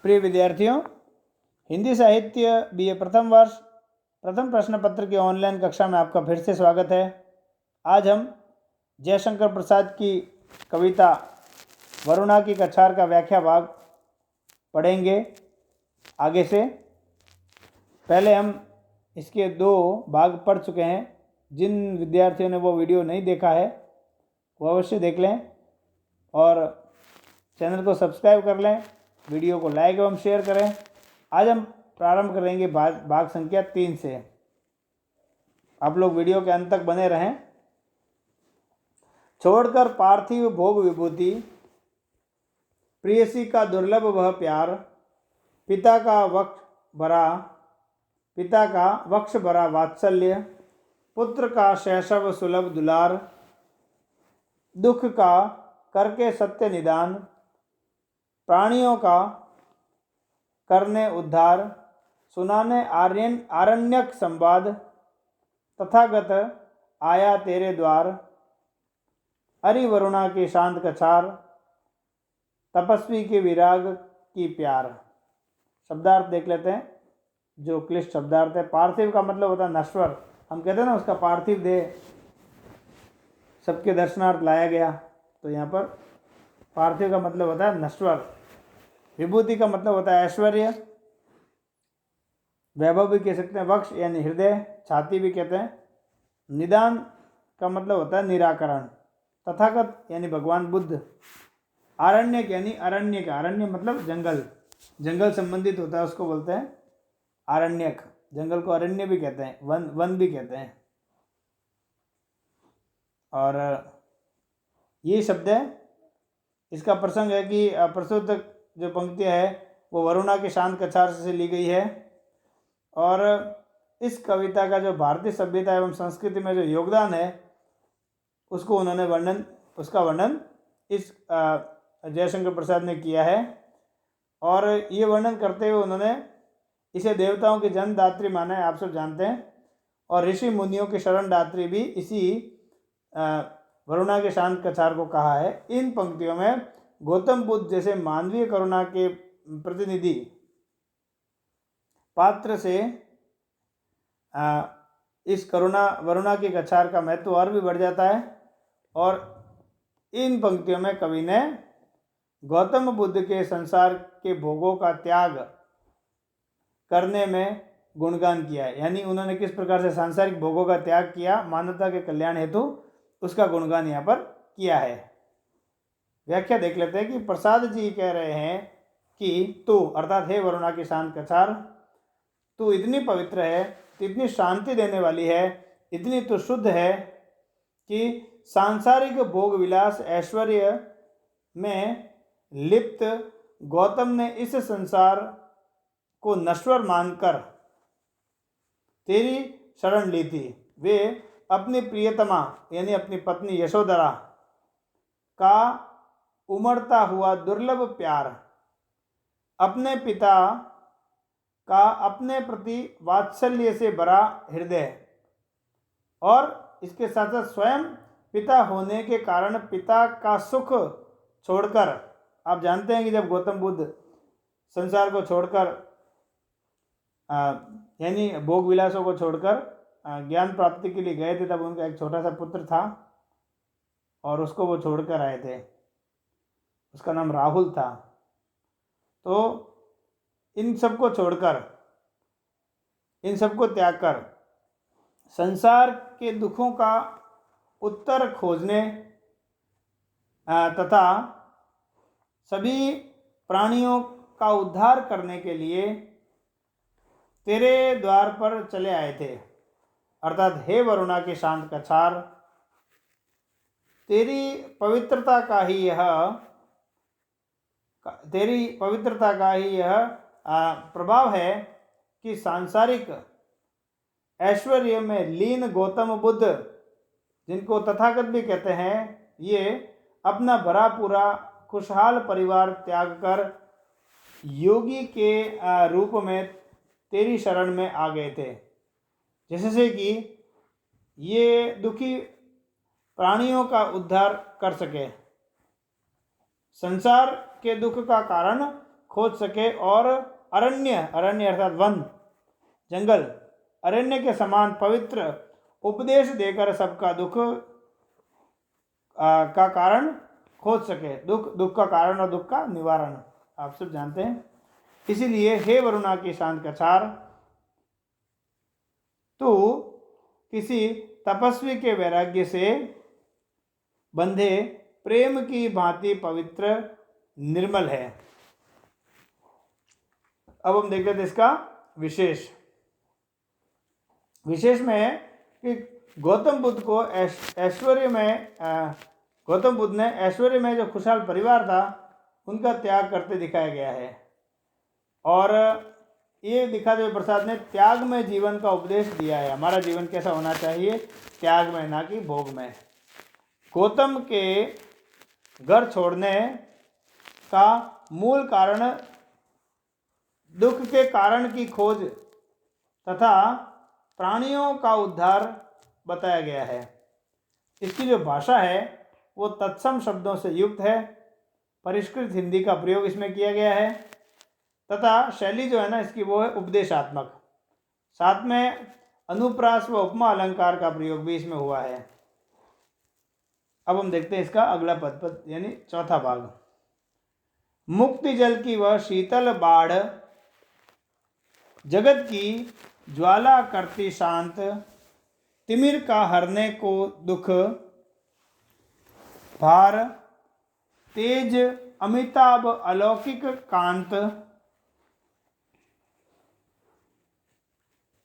प्रिय विद्यार्थियों, हिंदी साहित्य बीए प्रथम वर्ष प्रथम प्रश्न पत्र की ऑनलाइन कक्षा में आपका फिर से स्वागत है। आज हम जयशंकर प्रसाद की कविता वरुणा की कछार का व्याख्या भाग पढ़ेंगे। आगे से पहले हम इसके 2 भाग पढ़ चुके हैं। जिन विद्यार्थियों ने वो वीडियो नहीं देखा है वो अवश्य देख लें और चैनल को सब्सक्राइब कर लें, वीडियो को लाइक एवं शेयर करें। आज हम प्रारंभ करेंगे भाग संख्या 3 से। आप लोग वीडियो के अंत तक बने रहें। छोड़कर पार्थिव भोग विभूति, प्रेयसी का दुर्लभ वह प्यार, पिता का वक्ष भरा वात्सल्य, पुत्र का शैशव सुलभ दुलार, दुख का करके सत्य निदान, प्राणियों का करने उद्धार, सुनाने आरण्यक संवाद, तथागत आया तेरे द्वार, अरि वरुणा की शांत कछार, तपस्वी के विराग की प्यार। शब्दार्थ देख लेते हैं। जो क्लिष्ट शब्दार्थ है, पार्थिव का मतलब होता है नश्वर। हम कहते हैं ना, उसका पार्थिव देह सबके दर्शनार्थ लाया गया, तो यहाँ पर पार्थिव का मतलब होता है नश्वर। विभूति का मतलब होता है ऐश्वर्य, वैभव भी कह सकते हैं, वक्ष यानी हृदय, छाती भी कहते हैं। निदान का मतलब होता है निराकरण, तथागत यानी भगवान बुद्ध, आरण्यक यानी अरण्य का, अरण्य मतलब जंगल, जंगल संबंधित होता है उसको बोलते हैं आरण्यक। जंगल को अरण्य भी कहते हैं, वन भी कहते हैं। और ये शब्द है, इसका प्रसंग है कि प्रस्तुत जो पंक्तियाँ है वो वरुणा के शांत कछार से ली गई है। और इस कविता का जो भारतीय सभ्यता एवं संस्कृति में जो योगदान है उसका वर्णन इस जयशंकर प्रसाद ने किया है। और ये वर्णन करते हुए उन्होंने इसे देवताओं की जन्मदात्री माना है, आप सब जानते हैं, और ऋषि मुनियों की शरणदात्री भी इसी वरुणा के शांत कछार को कहा है। इन पंक्तियों में गौतम बुद्ध जैसे मानवीय करुणा के प्रतिनिधि पात्र से इस वरुणा की कछार का महत्व और भी बढ़ जाता है। और इन पंक्तियों में कवि ने गौतम बुद्ध के संसार के भोगों का त्याग करने में गुणगान किया है। यानी उन्होंने किस प्रकार से सांसारिक भोगों का त्याग किया मानवता के कल्याण हेतु, उसका गुणगान यहाँ पर किया है। व्याख्या देख लेते हैं कि प्रसाद जी कह रहे हैं कि तू, अर्थात हे वरुणा की शांत कछार, तू इतनी पवित्र है, इतनी शांति देने वाली है, इतनी तो शुद्ध है कि सांसारिक भोग विलास ऐश्वर्य में लिप्त गौतम ने इस संसार को नश्वर मानकर तेरी शरण ली थी। वे अपनी प्रियतमा यानी अपनी पत्नी यशोधरा का उमड़ता हुआ दुर्लभ प्यार, अपने पिता का अपने प्रति वात्सल्य से भरा हृदय, और इसके साथ साथ स्वयं पिता होने के कारण पिता का सुख छोड़कर, आप जानते हैं कि जब गौतम बुद्ध संसार को छोड़कर यानी भोग विलासों को छोड़कर ज्ञान प्राप्ति के लिए गए थे, तब उनका एक छोटा सा पुत्र था और उसको वो छोड़कर आए थे। उसका नाम राहुल था। तो इन सबको छोड़कर, इन सबको त्याग कर संसार के दुखों का उत्तर खोजने तथा सभी प्राणियों का उद्धार करने के लिए तेरे द्वार पर चले आए थे। अर्थात हे वरुणा की शांत कछार, तेरी पवित्रता का ही यह प्रभाव है कि सांसारिक ऐश्वर्य में लीन गौतम बुद्ध, जिनको तथागत भी कहते हैं, ये अपना भरा पूरा खुशहाल परिवार त्याग कर योगी के रूप में तेरी शरण में आ गए थे, जिससे कि ये दुखी प्राणियों का उद्धार कर सके। संसार के दुख का कारण खोज सके और अरण्य अर्थात वन, जंगल, अरण्य के समान पवित्र उपदेश देकर सबका दुख का कारण खोज सके। दुख का कारण और दुख का निवारण आप सब जानते हैं। इसीलिए हे वरुणा की शांत कछार, तू किसी तपस्वी के वैराग्य से बंधे प्रेम की भांति पवित्र निर्मल है। अब हम देख लेते इसका विशेष में है कि गौतम बुद्ध को ऐश्वर्य में गौतम बुद्ध ने ऐश्वर्य में जो खुशहाल परिवार था उनका त्याग करते दिखाया गया है। और ये दिखाते हुए प्रसाद ने त्याग में जीवन का उपदेश दिया है। हमारा जीवन कैसा होना चाहिए? त्याग में, ना कि भोग में। गौतम के घर छोड़ने का मूल कारण दुख के कारण की खोज तथा प्राणियों का उद्धार बताया गया है। इसकी जो भाषा है वो तत्सम शब्दों से युक्त है। परिष्कृत हिंदी का प्रयोग इसमें किया गया है तथा शैली जो है ना इसकी वो है उपदेशात्मक। साथ में अनुप्रास व उपमा अलंकार का प्रयोग भी इसमें हुआ है। अब हम देखते हैं इसका अगला पद यानी चौथा भाग। मुक्ति जल की वह शीतल बाढ़, जगत की ज्वाला करती शांत, तिमिर का हरने को दुख भार, तेज अमिताभ अलौकिक कांत,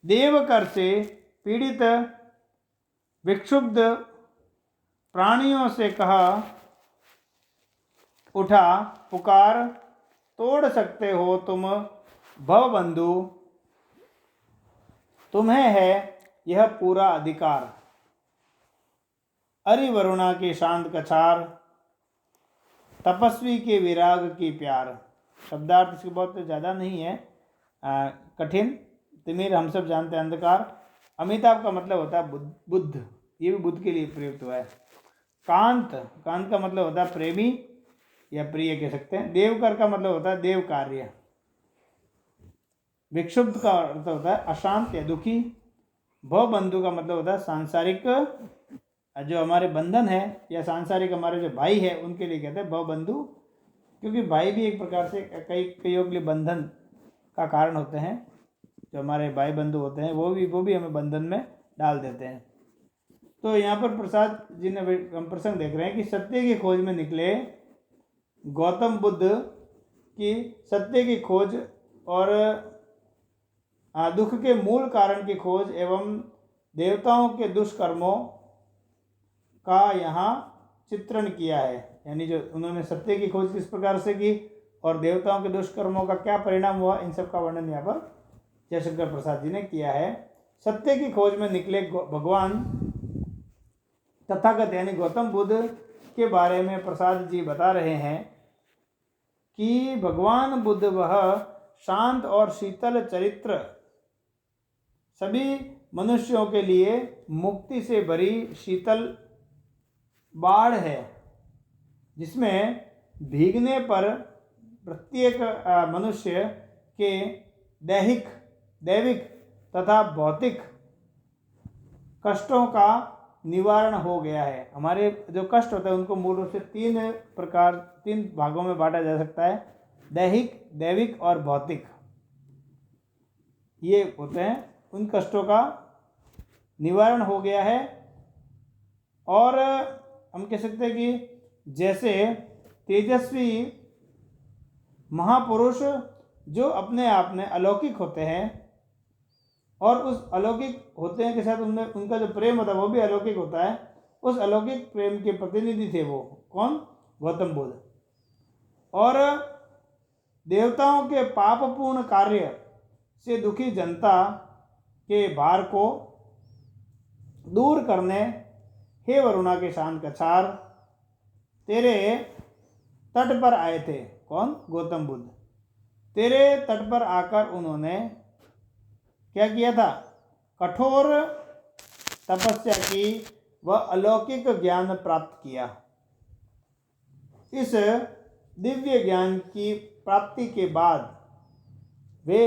देवकर से पीड़ित विक्षुब्ध प्राणियों से कहा उठा पुकार, तोड़ सकते हो तुम भवबंधु, तुम्हें है यह पूरा अधिकार। अरि वरुणा की शांत कछार, तपस्वी के विराग की प्यार। शब्दार्थ इसके बहुत ज़्यादा नहीं है, कठिन। तिमिर हम सब जानते हैं अंधकार। अमिताभ का मतलब होता है बुद्ध, ये भी बुद्ध के लिए प्रयुक्त हुआ है। कांत का मतलब होता है प्रेमी या प्रिय कह सकते हैं। देवकर का मतलब होता है देव कार्य। विक्षुब्ध का अर्थ होता है अशांत या दुखी। भवबंधु का मतलब होता है सांसारिक जो हमारे बंधन है या सांसारिक हमारे जो भाई है उनके लिए कहते हैं भवबंधु, क्योंकि भाई भी एक प्रकार से कईयों के लिए बंधन का कारण होते हैं। जो हमारे भाई बंधु होते हैं वो भी हमें बंधन में डाल देते हैं। तो यहाँ पर प्रसाद जी ने हम प्रसंग देख रहे हैं कि सत्य की खोज में निकले गौतम बुद्ध की सत्य की खोज और दुख के मूल कारण की खोज एवं देवताओं के दुष्कर्मों का यहाँ चित्रण किया है। यानी जो उन्होंने सत्य की खोज किस प्रकार से की और देवताओं के दुष्कर्मों का क्या परिणाम हुआ, इन सब का वर्णन यहाँ पर जयशंकर प्रसाद जी ने किया है। सत्य की खोज में निकले भगवान तथागत यानी गौतम बुद्ध के बारे में प्रसाद जी बता रहे हैं कि भगवान बुद्ध वह शांत और शीतल चरित्र सभी मनुष्यों के लिए मुक्ति से भरी शीतल बाढ़ है, जिसमें भीगने पर प्रत्येक मनुष्य के दैविक तथा भौतिक कष्टों का निवारण हो गया है। हमारे जो कष्ट होते हैं उनको मूल रूप से तीन भागों में बांटा जा सकता है, दैविक और भौतिक। ये होते हैं, उन कष्टों का निवारण हो गया है। और हम कह सकते हैं कि जैसे तेजस्वी महापुरुष जो अपने आप में अलौकिक होते हैं और उस अलौकिक होते हैं के साथ उनमें उनका जो प्रेम होता है वो भी अलौकिक होता है, उस अलौकिक प्रेम के प्रतिनिधि थे वो कौन? गौतम बुद्ध। और देवताओं के पापपूर्ण कार्य से दुखी जनता के भार को दूर करने हे वरुणा के शांत कछार तेरे तट पर आए थे। कौन? गौतम बुद्ध। तेरे तट पर आकर उन्होंने क्या किया था? कठोर तपस्या की व अलौकिक ज्ञान प्राप्त किया। इस दिव्य ज्ञान की प्राप्ति के बाद वे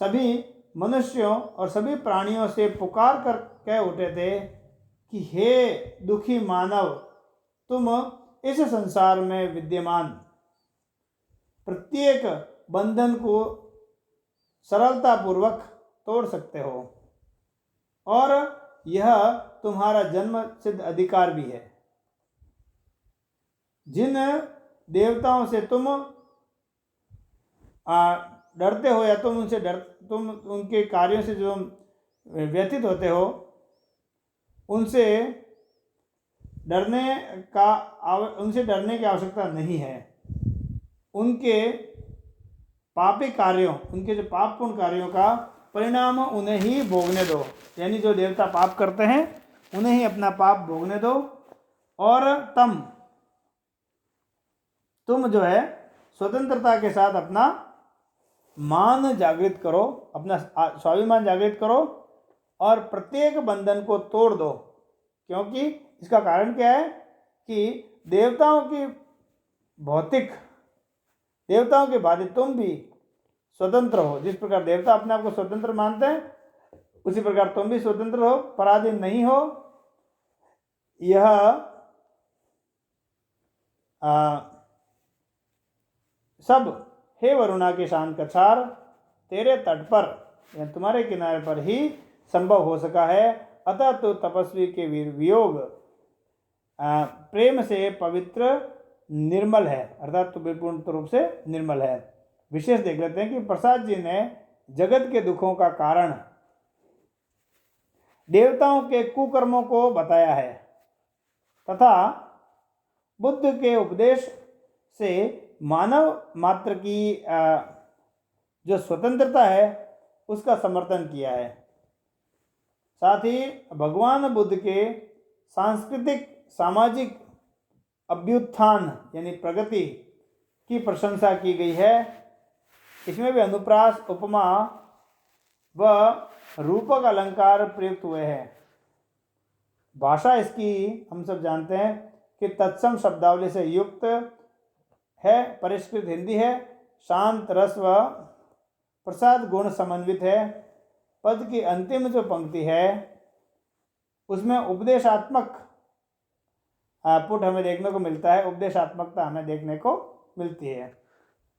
सभी मनुष्यों और सभी प्राणियों से पुकार कर कह उठे थे कि हे दुखी मानव, तुम इस संसार में विद्यमान प्रत्येक बंधन को सरलतापूर्वक तोड़ सकते हो और यह तुम्हारा जन्म सिद्ध अधिकार भी है। जिन देवताओं से तुम डरते हो या तुम उनके कार्यों से जो व्यथित होते हो, उनसे डरने की आवश्यकता नहीं है। उनके पापी कार्यों, उनके जो पापपूर्ण कार्यों का परिणाम उन्हें ही भोगने दो। यानी जो देवता पाप करते हैं उन्हें ही अपना पाप भोगने दो और तुम जो है स्वतंत्रता के साथ अपना मान जागृत करो, अपना स्वाभिमान जागृत करो और प्रत्येक बंधन को तोड़ दो। क्योंकि इसका कारण क्या है कि देवताओं के बाद तुम भी स्वतंत्र हो। जिस प्रकार देवता अपने आप को स्वतंत्र मानते हैं, उसी प्रकार तुम भी स्वतंत्र हो, पराधीन नहीं हो। यह सब हे वरुणा के शांत कछार, तेरे तट पर या तुम्हारे किनारे पर ही संभव हो सका है। अतः तो तपस्वी के वियोग प्रेम से पवित्र निर्मल है, अर्थात तो पूर्ण रूप से निर्मल है। विशेष देख लेते हैं कि प्रसाद जी ने जगत के दुखों का कारण देवताओं के कुकर्मों को बताया है तथा बुद्ध के उपदेश से मानव मात्र की जो स्वतंत्रता है उसका समर्थन किया है। साथ ही भगवान बुद्ध के सांस्कृतिक सामाजिक अभ्युत्थान यानी प्रगति की प्रशंसा की गई है। इसमें भी अनुप्रास, उपमा व रूपक अलंकार प्रयुक्त हुए हैं। भाषा इसकी हम सब जानते हैं कि तत्सम शब्दावली से युक्त है, परिष्कृत हिंदी है, शांत रस व प्रसाद गुण समन्वित है। पद की अंतिम जो पंक्ति है उसमें उपदेशात्मक पुट हमें देखने को मिलता है, उपदेशात्मकता हमें देखने को मिलती है।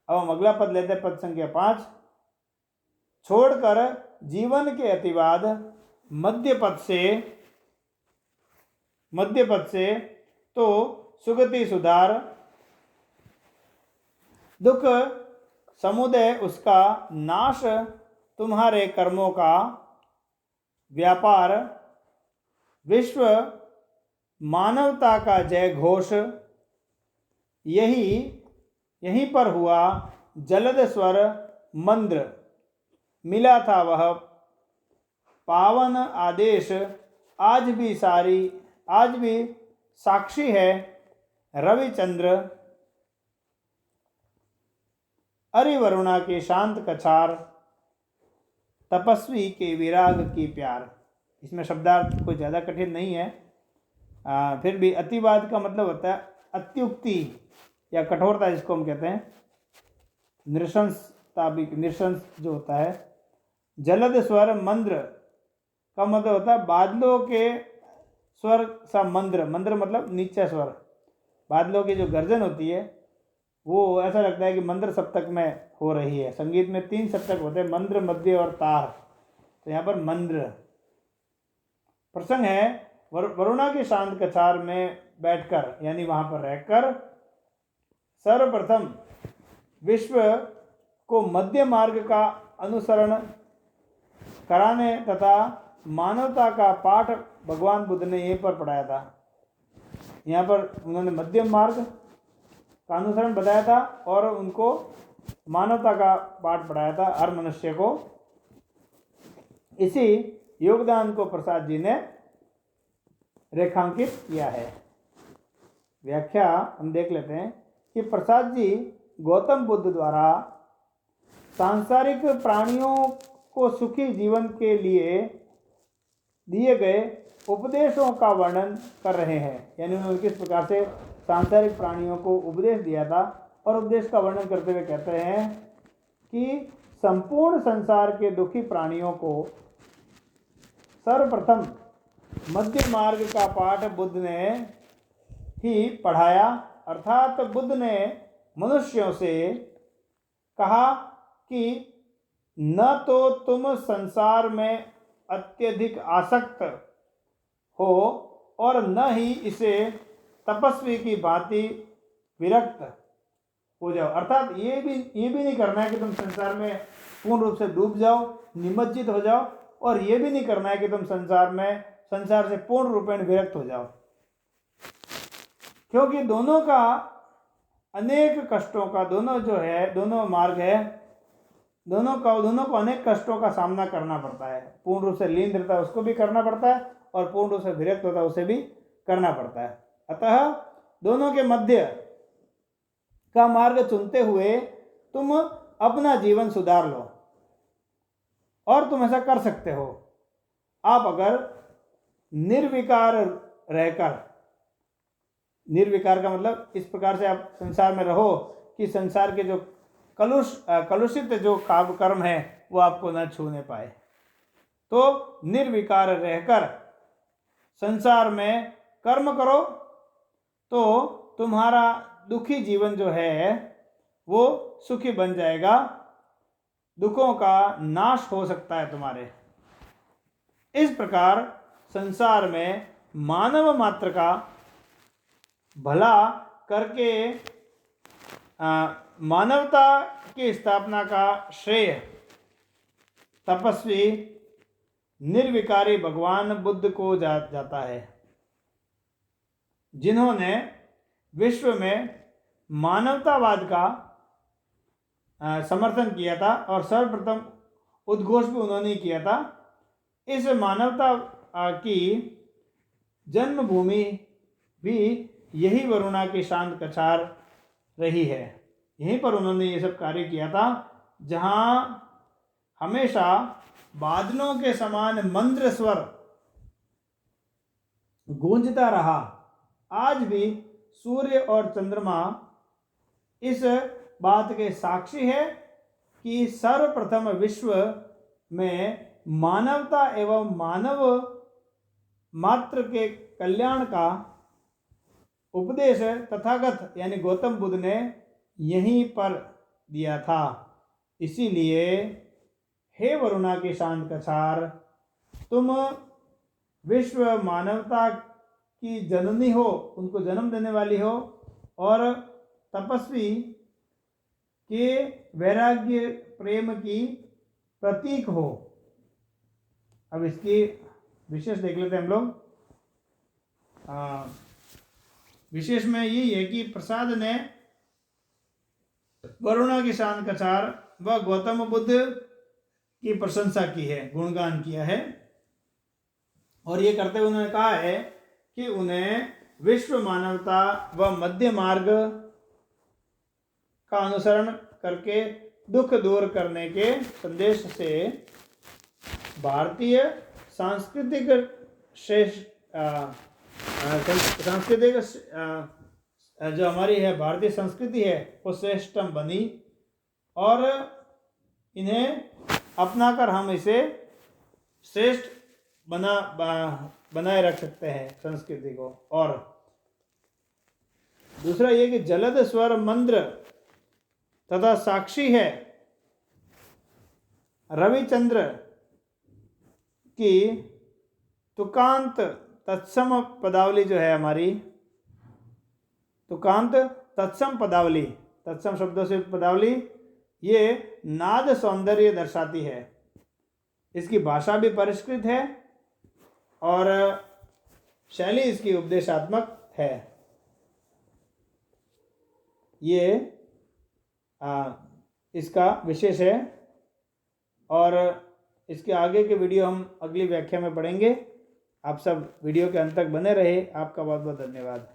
अब हम अगला पद लेते हैं, पद संख्या 5। छोड़कर जीवन के अतिवाद मध्य पद से तो सुगति सुधार, दुख समुदय उसका नाश, तुम्हारे कर्मों का व्यापार, विश्व मानवता का जय घोष, यहीं पर हुआ जलद स्वर मंद्र, मिला था वह पावन आदेश, आज भी साक्षी है रविचंद्र। अरि वरुणा के शांत कछार, तपस्वी के विराग की प्यार। इसमें शब्दार्थ कोई ज़्यादा कठिन नहीं है, फिर भी अतिवाद का मतलब होता है अत्युक्ति या कठोरता, जिसको हम कहते हैं नृशंस जो होता है। जलद स्वर मंद्र का मतलब होता है बादलों के स्वर सा मंद्र मतलब नीचा स्वर। बादलों की जो गर्जन होती है वो ऐसा लगता है कि मंद्र सप्तक में हो रही है। संगीत में 3 सप्तक होते हैं, मंद्र, मध्य और तार। तो यहाँ पर मंद्र प्रसंग है वरुणा के शांत कछार में बैठकर यानी वहाँ पर रहकर सर्वप्रथम विश्व को मध्य मार्ग का अनुसरण कराने तथा मानवता का पाठ भगवान बुद्ध ने यहीं पर पढ़ाया था। यहाँ पर उन्होंने मध्यम मार्ग का अनुसरण बताया था और उनको मानवता का पाठ पढ़ाया था, हर मनुष्य को। इसी योगदान को प्रसाद जी ने रेखांकित किया है। व्याख्या हम देख लेते हैं कि प्रसाद जी गौतम बुद्ध द्वारा सांसारिक प्राणियों को सुखी जीवन के लिए दिए गए उपदेशों का वर्णन कर रहे हैं। यानी उन्होंने किस प्रकार से सांसारिक प्राणियों को उपदेश दिया था और उपदेश का वर्णन करते हुए कहते हैं कि संपूर्ण संसार के दुखी प्राणियों को सर्वप्रथम मध्य मार्ग का पाठ बुद्ध ने ही पढ़ाया। अर्थात बुद्ध ने मनुष्यों से कहा कि न तो तुम संसार में अत्यधिक आसक्त हो और न ही इसे तपस्वी की भांति विरक्त हो जाओ। अर्थात ये भी नहीं करना है कि तुम संसार में पूर्ण रूप से डूब जाओ, निमज्जित हो जाओ, और ये भी नहीं करना है कि तुम संसार से पूर्ण रूपेण विरक्त हो जाओ, क्योंकि दोनों का अनेक कष्टों का दोनों मार्ग है, दोनों को अनेक कष्टों का सामना करना पड़ता है। पूर्ण रूप से लीन रहता है उसको भी करना पड़ता है, और पूर्ण रूप से विरक्त होता है उसे भी करना पड़ता है। अतः दोनों के मध्य का मार्ग चुनते हुए तुम अपना जीवन सुधार लो, और तुम ऐसा कर सकते हो। आप अगर निर्विकार रहकर, निर्विकार का मतलब इस प्रकार से आप संसार में रहो कि संसार के जो कलुषित जो कर्म है वो आपको न छूने पाए, तो निर्विकार रहकर संसार में कर्म करो तो तुम्हारा दुखी जीवन जो है वो सुखी बन जाएगा, दुखों का नाश हो सकता है तुम्हारे। इस प्रकार संसार में मानव मात्र का भला करके मानवता की स्थापना का श्रेय तपस्वी निर्विकारी भगवान बुद्ध को जाता है, जिन्होंने विश्व में मानवतावाद का समर्थन किया था, और सर्वप्रथम उद्घोष भी उन्होंने किया था। इस मानवता की जन्मभूमि भी यही वरुणा की शांत कछार रही है। यहीं पर उन्होंने ये सब कार्य किया था, जहाँ हमेशा बादलों के समान मंद्र स्वर गूंजता रहा। आज भी सूर्य और चंद्रमा इस बात के साक्षी है कि सर्वप्रथम विश्व में मानवता एवं मानव मात्र के कल्याण का उपदेश तथागत यानी गौतम बुद्ध ने यहीं पर दिया था। इसीलिए हे वरुणा की शांत कछार, तुम विश्व मानवता की जननी हो, उनको जन्म देने वाली हो, और तपस्वी के वैराग्य प्रेम की प्रतीक हो। अब इसकी विशेष देख लेते हैं हम लोग। विशेष में यही है कि प्रसाद ने वरुणा की शांत कछार व गौतम बुद्ध की प्रशंसा की है, गुणगान किया है, और ये करते हुए उन्होंने कहा है कि उन्हें विश्व मानवता व मध्य मार्ग का अनुसरण करके दुख दूर करने के संदेश से भारतीय सांस्कृतिक जो हमारी है भारतीय संस्कृति है वो श्रेष्ठतम बनी, और इन्हें अपनाकर हम इसे श्रेष्ठ बनाए रख सकते हैं संस्कृति को। और दूसरा ये कि जलद स्वर मंद्र तथा साक्षी है रविचंद्र की तुकांत तत्सम पदावली जो है हमारी, तुकांत तत्सम पदावली, तत्सम शब्दों से पदावली, ये नाद सौंदर्य दर्शाती है। इसकी भाषा भी परिष्कृत है और शैली इसकी उपदेशात्मक है। ये इसका विशेष है, और इसके आगे के वीडियो हम अगली व्याख्या में पढ़ेंगे। आप सब वीडियो के अंत तक बने रहे। आपका बहुत बहुत धन्यवाद।